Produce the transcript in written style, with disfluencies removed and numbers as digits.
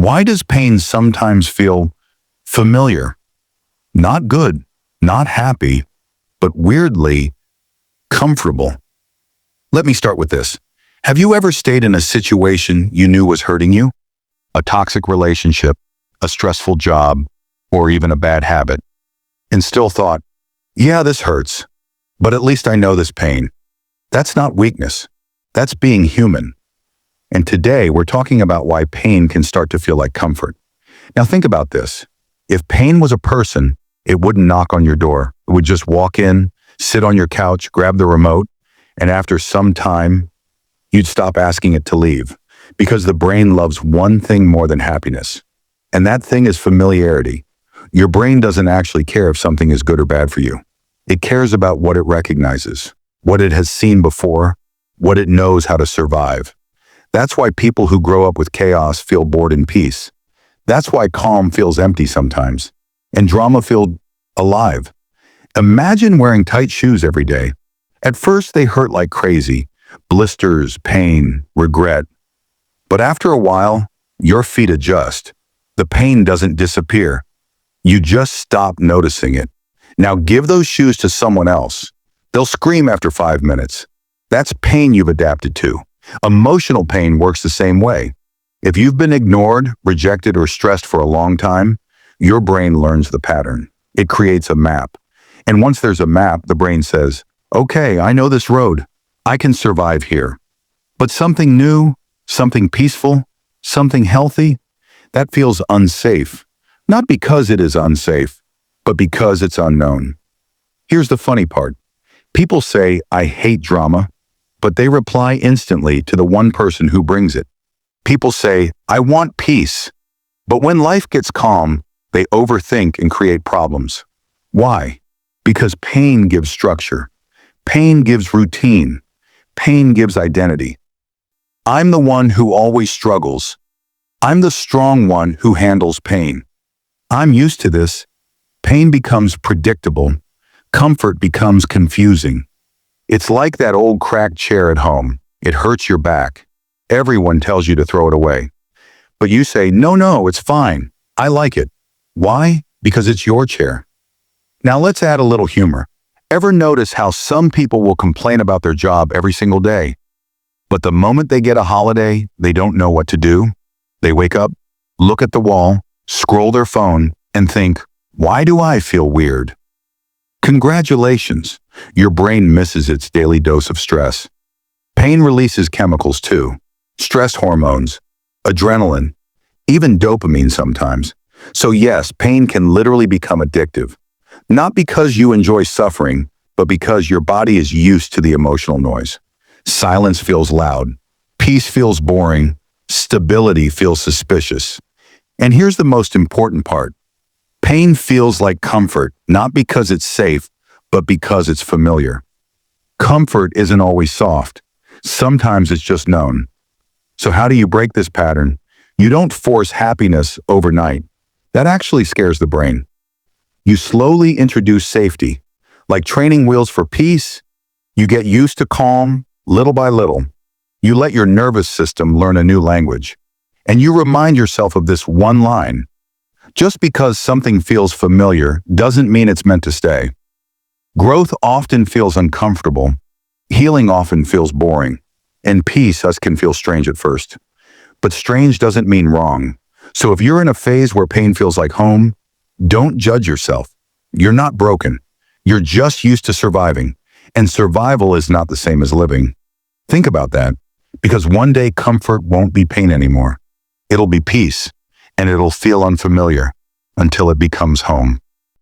Why does pain sometimes feel familiar? Not good, not happy, but weirdly comfortable. Let me start with this. Have you ever stayed in a situation you knew was hurting you? A toxic relationship, a stressful job, or even a bad habit, and still thought, yeah, this hurts, but at least I know this pain. That's not weakness. That's being human. And today we're talking about why pain can start to feel like comfort. Now think about this. If pain was a person, it wouldn't knock on your door. It would just walk in, sit on your couch, grab the remote, and after some time, you'd stop asking it to leave. Because the brain loves one thing more than happiness. And that thing is familiarity. Your brain doesn't actually care if something is good or bad for you. It cares about what it recognizes, what it has seen before, what it knows how to survive. That's why people who grow up with chaos feel bored in peace. That's why calm feels empty sometimes, and drama feels alive. Imagine wearing tight shoes every day. At first, they hurt like crazy. Blisters, pain, regret. But after a while, your feet adjust. The pain doesn't disappear. You just stop noticing it. Now give those shoes to someone else. They'll scream after 5 minutes. That's pain you've adapted to. Emotional pain works the same way. If you've been ignored, rejected, or stressed for a long time, your brain learns the pattern. It creates a map. And once there's a map, the brain says, okay, I know this road. I can survive here. But something new, something peaceful, something healthy, that feels unsafe. Not because it is unsafe, but because it's unknown. Here's the funny part. People say, I hate drama, but they reply instantly to the one person who brings it. People say, I want peace, but when life gets calm, they overthink and create problems. Why? Because pain gives structure. Pain gives routine. Pain gives identity. I'm the one who always struggles. I'm the strong one who handles pain. I'm used to this. Pain becomes predictable. Comfort becomes confusing. It's like that old cracked chair at home. It hurts your back. Everyone tells you to throw it away. But you say, no, it's fine. I like it. Why? Because it's your chair. Now let's add a little humor. Ever notice how some people will complain about their job every single day? But the moment they get a holiday, they don't know what to do. They wake up, look at the wall, scroll their phone, and think, why do I feel weird? Congratulations, your brain misses its daily dose of stress. Pain releases chemicals too, stress hormones, adrenaline, even dopamine sometimes. So yes, pain can literally become addictive. Not because you enjoy suffering, but because your body is used to the emotional noise. Silence feels loud. Peace feels boring. Stability feels suspicious. And here's the most important part. Pain feels like comfort, not because it's safe, but because it's familiar. Comfort isn't always soft. Sometimes it's just known. So how do you break this pattern? You don't force happiness overnight. That actually scares the brain. You slowly introduce safety. Like training wheels for peace, you get used to calm, little by little. You let your nervous system learn a new language. And you remind yourself of this one line. Just because something feels familiar doesn't mean it's meant to stay. Growth often feels uncomfortable. Healing often feels boring. And peace can feel strange at first. But strange doesn't mean wrong. So if you're in a phase where pain feels like home, don't judge yourself. You're not broken. You're just used to surviving. And survival is not the same as living. Think about that. Because one day comfort won't be pain anymore. It'll be peace. And it'll feel unfamiliar until it becomes home.